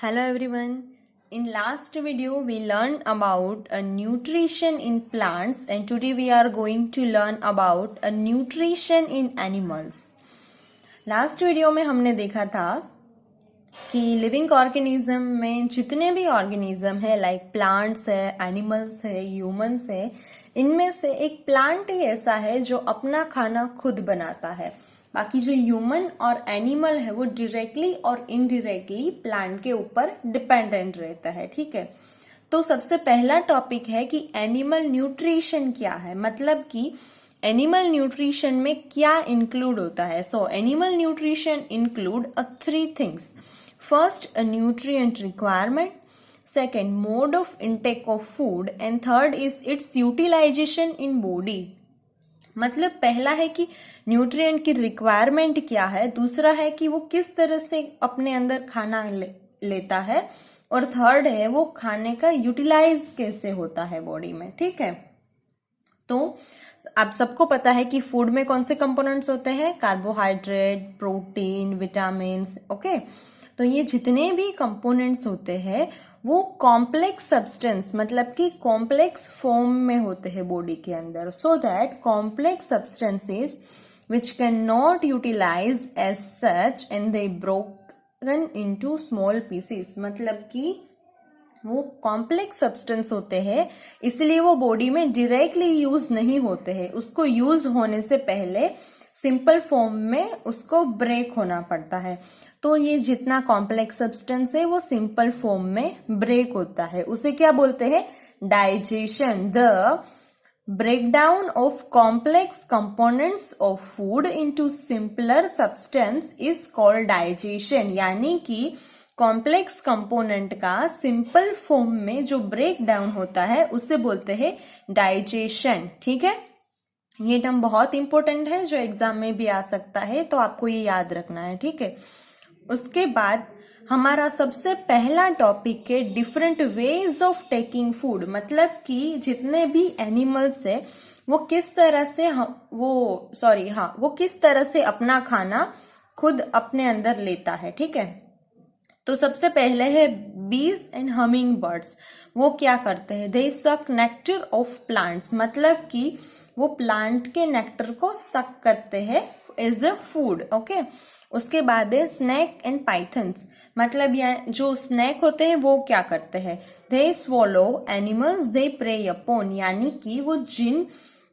Hello everyone. In last video we learned about a nutrition in plants and today we are going to learn about a nutrition in animals. Last video में हमने देखा था कि living organism में जितने भी organism है like plants है, एनिमल्स है, ह्यूमंस है, इनमें से एक प्लांट ही ऐसा है जो अपना खाना खुद बनाता है। बाकी जो ह्यूमन और एनिमल है वो डायरेक्टली और इनडायरेक्टली प्लांट के ऊपर डिपेंडेंट रहता है। ठीक है, तो सबसे पहला टॉपिक है कि एनिमल न्यूट्रिशन क्या है, मतलब कि एनिमल न्यूट्रिशन में क्या इंक्लूड होता है। So animal nutrition include three things. First, a nutrient requirement, second, mode of intake of food and third is its utilization in body। मतलब पहला है कि न्यूट्रिएंट की रिक्वायरमेंट क्या है, दूसरा है कि वो किस तरह से अपने अंदर खाना लेता है और थर्ड है वो खाने का यूटिलाइज कैसे होता है बॉडी में। ठीक है, तो आप सबको पता है कि फूड में कौन से कंपोनेंट्स होते हैं, कार्बोहाइड्रेट, प्रोटीन, विटामिन। ओके, तो ये जितने भी कंपोनेंट्स होते हैं वो कॉम्प्लेक्स सब्सटेंस मतलब कि कॉम्प्लेक्स फॉर्म में होते हैं बॉडी के अंदर, so that complex substances which can not utilise as such and they broken into small pieces. मतलब कि वो कॉम्प्लेक्स सब्सटेंस होते हैं इसलिए वो बॉडी में डायरेक्टली यूज नहीं होते हैं, उसको यूज होने से पहले सिंपल फॉर्म में उसको ब्रेक होना पड़ता है। तो ये जितना कॉम्प्लेक्स सब्सटेंस है वो सिंपल फॉर्म में ब्रेक होता है, उसे क्या बोलते हैं, digestion. The breakdown of complex components of food into simpler substance is called digestion. यानी कि कॉम्प्लेक्स कंपोनेंट का सिंपल फॉर्म में जो ब्रेक डाउन होता है उसे बोलते हैं डाइजेशन। ठीक है, ये टर्म बहुत इंपॉर्टेंट है जो एग्जाम में भी आ सकता है, तो आपको ये याद रखना है। ठीक है, उसके बाद हमारा सबसे पहला टॉपिक है different ways of taking food. मतलब कि जितने भी एनिमल्स है वो किस तरह से वो किस तरह से अपना खाना खुद अपने अंदर लेता है। ठीक है, तो सबसे पहले है बीज एंड हमिंग बर्ड्स। वो क्या करते हैं, दे सक नेक्टर ऑफ प्लांट्स, मतलब कि वो प्लांट के नेक्टर को सक करते हैं एज अ फूड। ओके, उसके बाद है स्नेक एंड पाइथन्स। मतलब यहाँ जो स्नेक होते हैं वो क्या करते हैं, they swallow animals they prey upon. यानी कि वो जिन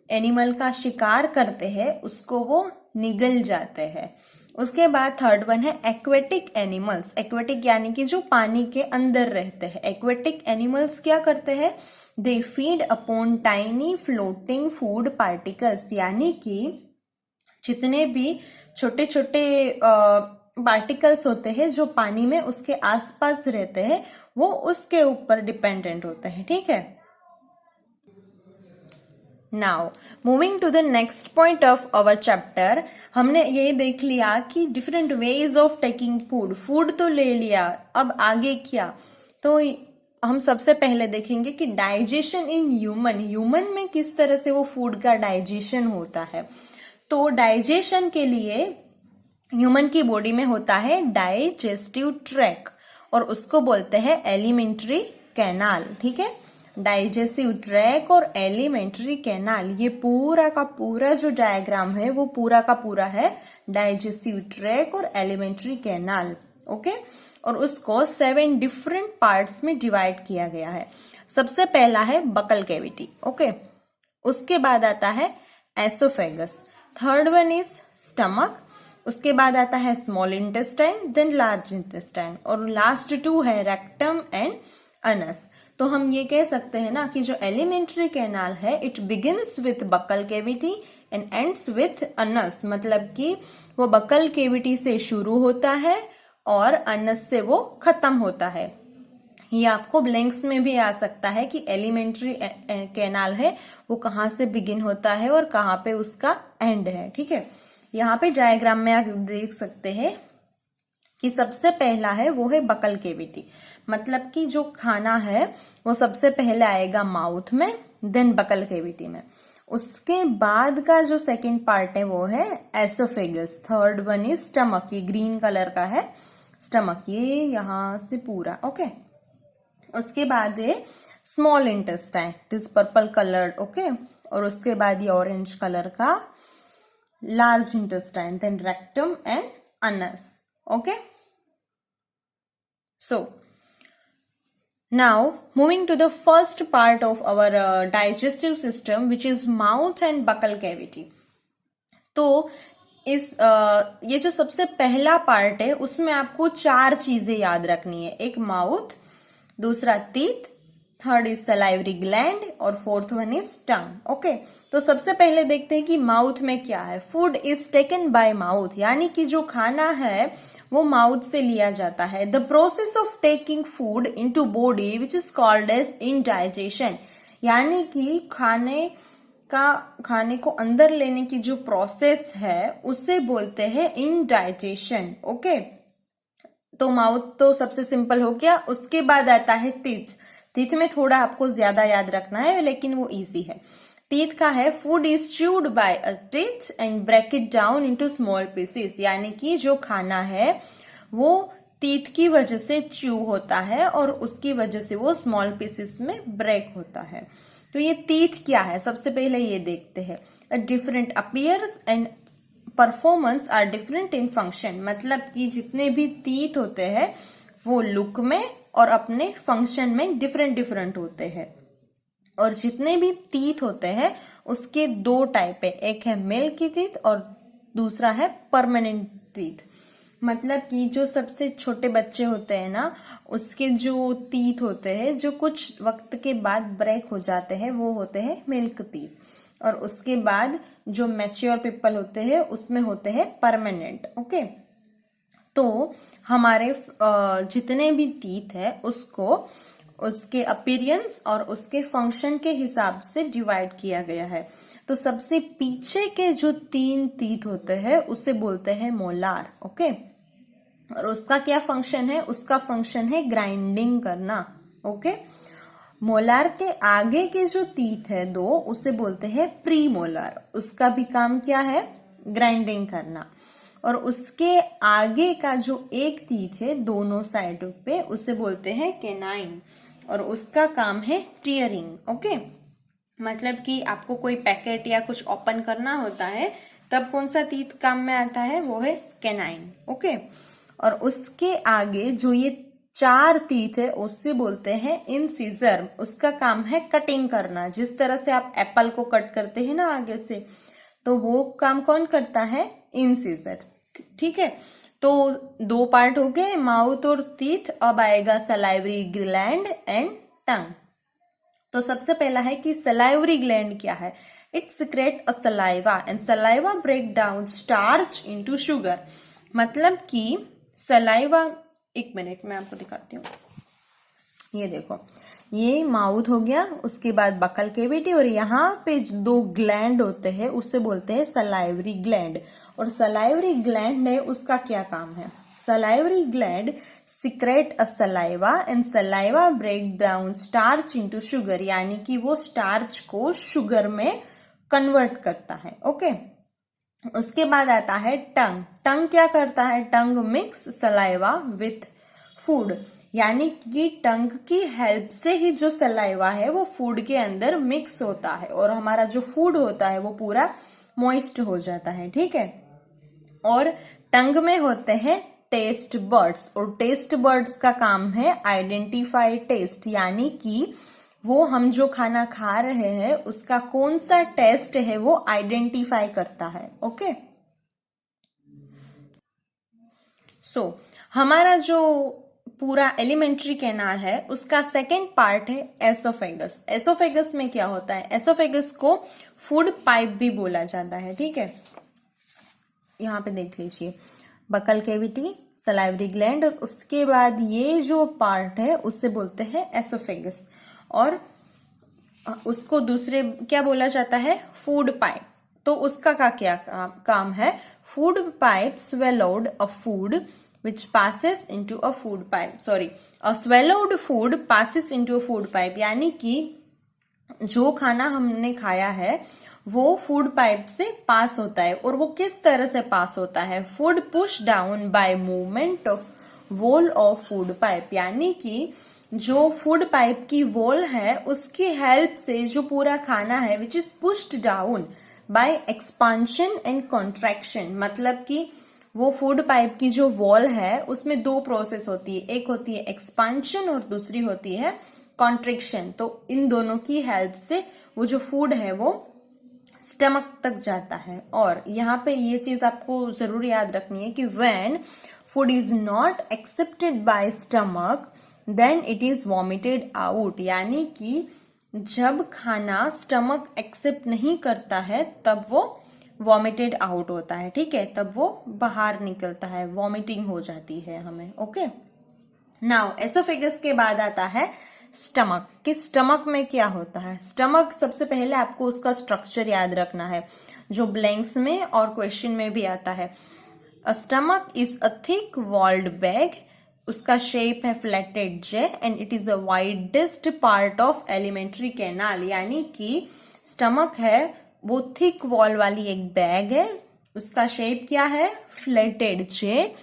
एनिमल का शिकार करते हैं उसको वो निगल जाते हैं। उसके बाद थर्ड वन है एक्वेटिक एनिमल्स। एक्वेटिक यानी कि जो पानी के अंदर रहते हैं। एक्वेटिक एनिमल्स क्या करते हैं, they feed upon tiny floating food particles. यानी कि जितने भी छोटे छोटे पार्टिकल्स होते हैं जो पानी में उसके आसपास रहते हैं वो उसके ऊपर डिपेंडेंट होते हैं। ठीक है, now moving to the next point of our chapter. हमने ये देख लिया कि different ways of taking food तो ले लिया, अब आगे क्या, तो हम सबसे पहले देखेंगे कि डाइजेशन इन ह्यूमन में किस तरह से वो फूड का डाइजेशन होता है। तो डाइजेशन के लिए ह्यूमन की बॉडी में होता है डाइजेस्टिव ट्रैक और उसको बोलते हैं एलिमेंट्री कैनाल। ठीक है, डाइजेस्टिव ट्रैक और एलिमेंट्री कैनाल, ये पूरा का पूरा जो डायग्राम है वो पूरा का पूरा है डाइजेस्टिव ट्रैक और एलिमेंट्री कैनाल। ओके, और उसको 7 डिफरेंट पार्ट्स में डिवाइड किया गया है। सबसे पहला है बकल कैविटी। ओके, उसके बाद आता है oesophagus, third one is stomach, उसके बाद आता है small intestine, then large intestine और लास्ट 2 है रेक्टम एंड अनस। तो हम ये कह सकते हैं ना कि जो एलिमेंट्री कैनाल है it begins with buccal cavity and ends with Anas. मतलब कि वो बकल कैविटी से शुरू होता है और अनस से वो खत्म होता है। ये आपको ब्लैंक्स में भी आ सकता है कि एलिमेंट्री कैनाल है वो कहाँ से बिगिन होता है और कहाँ पे उसका एंड है। ठीक है, यहाँ पे डायग्राम में आप देख सकते हैं कि सबसे पहला है वो है बकल कैविटी। मतलब कि जो खाना है वो सबसे पहले आएगा माउथ में, देन बकल कैविटी में। उसके बाद का जो सेकंड पार्ट है वो है oesophagus, third one is stomach, ये ग्रीन कलर का है, स्टमक, ये यहाँ से पूरा, ओके। उसके बाद ये small intestine, this purple coloured, okay. और उसके बाद ये ऑरेंज कलर का large intestine, then rectum and anus, okay. So now moving to the first part of our digestive system, which is mouth and buccal cavity. तो इस ये जो सबसे पहला पार्ट है उसमें आपको 4 चीजें याद रखनी है। एक माउथ, दूसरा teeth, third is salivary gland और fourth one is tongue, okay. तो सबसे पहले देखते हैं कि माउथ में क्या है। Food is taken by mouth, यानी कि जो खाना है वो माउथ से लिया जाता है। The process of taking food into body which is called as indigestion, यानी कि खाने को अंदर लेने की जो प्रोसेस है उसे बोलते हैं इंडाइजेशन, ओके। तो माउथ तो सबसे सिंपल हो गया। उसके बाद आता है टीथ। टीथ में थोड़ा आपको ज्यादा याद रखना है, लेकिन वो इजी है। टीथ का है food is chewed by a teeth and break it down into small pieces, यानी कि जो खाना है वो टीथ की वजह से च्यू होता है और उसकी वजह से वो स्मॉल पीसेस में ब्रेक होता है। तो ये टीथ क्या है, सबसे पहले ये देखते हैं। A different appears and performance are different in function, मतलब कि जितने भी टीथ होते हैं वो लुक में और अपने फंक्शन में डिफरेंट डिफरेंट होते हैं। और जितने भी टीथ होते हैं उसके 2 टाइप है, एक है मिल्की टीथ और दूसरा है परमानेंट टीथ। मतलब कि जो सबसे छोटे बच्चे होते हैं ना, उसके जो टीथ होते हैं जो कुछ वक्त के बाद ब्रेक हो जाते हैं वो होते हैं मिल्क टीथ। और उसके बाद जो मैच्योर पीपल होते हैं उसमें होते हैं परमानेंट, ओके। तो हमारे जितने भी टीथ है उसको उसके अपीयरेंस और उसके फंक्शन के हिसाब से डिवाइड किया गया है। तो सबसे पीछे के जो 3 टीथ होते हैं उसे बोलते हैं मोलार, ओके। और उसका क्या फंक्शन है, उसका फंक्शन है ग्राइंडिंग करना, ओके। मोलार के आगे के जो टीथ है 2 उसे बोलते हैं प्री मोलार, उसका भी काम क्या है, ग्राइंडिंग करना। और उसके आगे का जो एक टीथ है दोनों साइड पे उसे बोलते हैं कैनाइन, और उसका काम है टीयरिंग, ओके। मतलब कि आपको कोई पैकेट या कुछ ओपन करना होता है तब कौन सा टीथ काम में आता है, वो है कैनाइन, ओके। और उसके आगे जो ये 4 टीथ है उससे बोलते हैं इंसिजर, उसका काम है कटिंग करना। जिस तरह से आप एप्पल को कट करते हैं ना आगे से, तो वो काम कौन करता है, इंसिजर, ठीक है। तो 2 पार्ट हो गए, माउथ और टीथ। अब आएगा सलाइवरी ग्लैंड एंड टंग। तो सबसे पहला है कि सलाइवरी ग्लैंड क्या है। It secrete a saliva and saliva break down starch into sugar. मतलब कि सलाइवा, एक मिनट मैं आपको दिखाती हूँ। ये देखो, ये माउथ हो गया, उसके बाद बकल केविटी, और यहाँ पे 2 ग्लैंड होते हैं उससे बोलते हैं सलाइवरी ग्लैंड। और सलाइवरी ग्लैंड है उसका क्या काम है, salivary gland secrete a saliva and saliva break down starch into sugar, यानी कि वो स्टार्च को शुगर में कन्वर्ट करता है, ओके। उसके बाद आता है टंग। टंग क्या करता है, टंग मिक्स सलाइवा विथ फूड, यानी कि टंग की हेल्प से ही जो सलाइवा है वो फूड के अंदर मिक्स होता है और हमारा जो फूड होता है वो पूरा मॉइस्ट हो जाता है, ठीक है। और टंग में होते हैं टेस्ट बर्ड्स, और टेस्ट बर्ड्स का काम है आइडेंटिफाई टेस्ट, यानी कि वो हम जो खाना खा रहे हैं उसका कौन सा टेस्ट है वो आइडेंटिफाई करता है, ओके। सो हमारा जो पूरा एलिमेंट्री कैनाल है उसका सेकेंड पार्ट है एसोफेगस। एसोफेगस में क्या होता है, एसोफेगस को फूड पाइप भी बोला जाता है, ठीक है। यहाँ पे देख लीजिए, बकल केविटी, सलाइवरी ग्लैंड, और उसके बाद ये जो पार्ट है उससे बोलते हैं एसोफेगस, और उसको दूसरे क्या बोला जाता है, फूड पाइप। तो उसका का क्या काम है, food pipe swallowed a food which passes into a food pipe, sorry, a swallowed food passes into a food pipe, यानी कि जो खाना हमने खाया है वो फूड पाइप से पास होता है। और वो किस तरह से पास होता है, food push down by movement of wall of food pipe, यानी कि जो फूड पाइप की वॉल है उसकी हेल्प से जो पूरा खाना है which is pushed down by expansion and contraction. मतलब कि वो फूड पाइप की जो वॉल है उसमें दो प्रोसेस होती है, एक होती है एक्सपांशन और दूसरी होती है कॉन्ट्रैक्शन। तो इन दोनों की हेल्प से वो जो फूड है वो स्टमक तक जाता है। और यहाँ पे ये चीज आपको जरूर याद रखनी है कि when food is not accepted by stomach then it is vomited out, यानी कि जब खाना स्टमक एक्सेप्ट नहीं करता है तब वो वॉमिटेड आउट होता है, ठीक है, तब वो बाहर निकलता है, वॉमिटिंग हो जाती है हमें। ओके, नाउ एसोफेगस के बाद आता है स्टमक। कि स्टमक में क्या होता है? स्टमक सबसे पहले आपको उसका स्ट्रक्चर याद रखना है जो ब्लैंक्स में और क्वेश्चन में भी आता है। A stomach is a thick walled bag, उसका शेप है flatted J and it is a widest part of alimentary canal, यानी कि स्टमक है वो थिक वॉल वाली एक बैग है, उसका शेप क्या है? फ्लैटेड जे,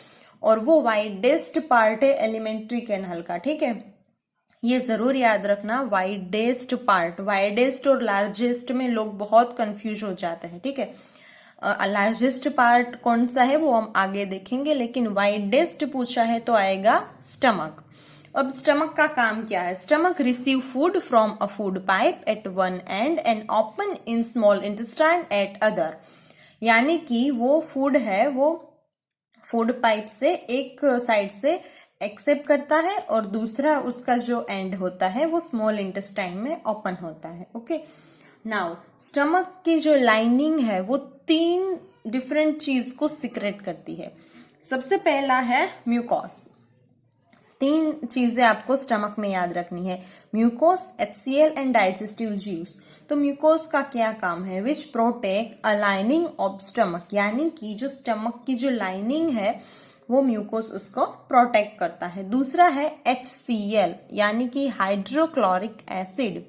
और वो वाइडेस्ट पार्ट है एलिमेंट्री कैनाल का, ठीक है। ये जरूर याद रखना, वाइडेस्ट पार्ट, वाइडेस्ट और लार्जेस्ट में लोग बहुत कंफ्यूज हो जाते हैं, ठीक है। लार्जेस्ट पार्ट कौन सा है वो हम आगे देखेंगे, लेकिन वाइडेस्ट पूछा है तो आएगा स्टमक। अब स्टमक का काम क्या है? Stomach receive food from a food pipe at one end and open in small intestine at other, यानी कि वो फूड है वो फूड पाइप से एक साइड से एक्सेप्ट करता है और दूसरा उसका जो एंड होता है वो स्मॉल इंटेस्टाइन में ओपन होता है। ओके, नाउ स्टमक की जो लाइनिंग है वो 3 डिफरेंट चीज को सिक्रेट करती है। सबसे पहला है म्यूकोस। 3 चीजें आपको स्टमक में याद रखनी है, mucus, HCl and digestive juice. तो म्यूकोस का क्या काम है? विच protect a lining of stomach, यानी कि जो स्टमक की जो लाइनिंग है वो म्यूकोस उसको प्रोटेक्ट करता है। दूसरा है HCl, यानी कि हाइड्रोक्लोरिक एसिड।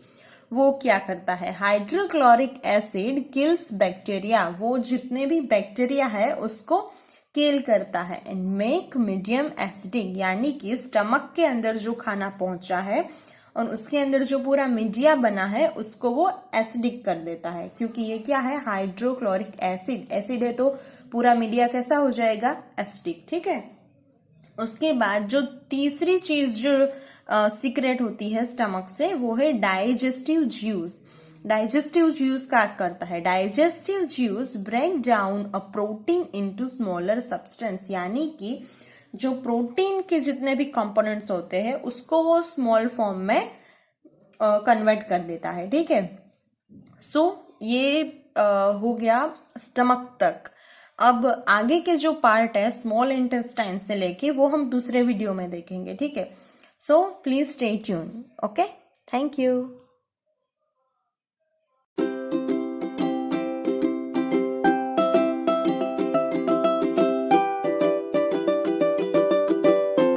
वो क्या करता है? हाइड्रोक्लोरिक एसिड किल्स बैक्टीरिया, वो जितने भी बैक्टीरिया है उसको किल करता है। एंड मेक मीडियम एसिडिक, यानी कि स्टमक के अंदर जो खाना पहुंचा है और उसके अंदर जो पूरा मीडिया बना है उसको वो एसिडिक कर देता है, क्योंकि ये क्या है? Hydrochloric acid. एसिड है तो पूरा मीडिया कैसा हो जाएगा? एसिडिक, ठीक है। उसके बाद जो तीसरी चीज जो सीक्रेट होती है स्टमक से वो है डाइजेस्टिव ज्यूस। डाइजेस्टिव ज्यूस क्या करता है? Digestive juice break down a protein into smaller substance, यानी कि जो प्रोटीन के जितने भी कंपोनेंट्स होते हैं उसको वो स्मॉल फॉर्म में कन्वर्ट कर देता है, ठीक है। सो ये हो गया स्टमक तक। अब आगे के जो पार्ट है स्मॉल इंटेस्टाइन से लेके वो हम दूसरे वीडियो में देखेंगे, ठीक है। So please stay tune. Okay, thank you.